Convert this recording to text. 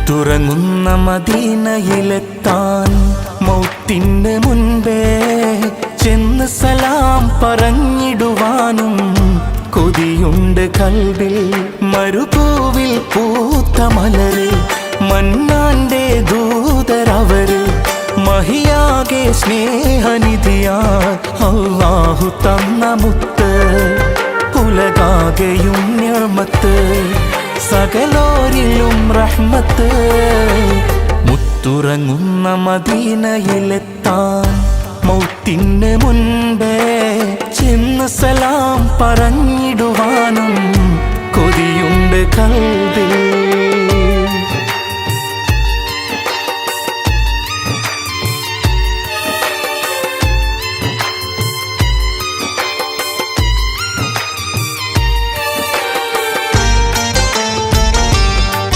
മുത്തുറങ്ങുന്ന മദീനയിലെത്താൻ മൗത്തിന് മുൻപേ ചെന്ന് സലാം പറഞ്ഞിടുവാനും കൊതിയുണ്ട് കൽവിൽ. മരുഭൂവിൽ പൂത്ത മലര് മന്നാന്റെ ദൂതരവര്, മഹിയാകെ സ്നേഹനിധിയാ അല്ലാഹു തന്ന മുത്ത്. ഉലകാകെയും നിഅ്മത്ത്, സകലോരിലും റഹ്മത്ത്. മുത്തുറങ്ങുന്ന മദീനയിലെത്താൻ മൗത്തിന് മുൻപേ ചെന്ന് സലാം പറഞ്ഞിടുവാനും കൊതിയുണ്ട് കൽവിൽ.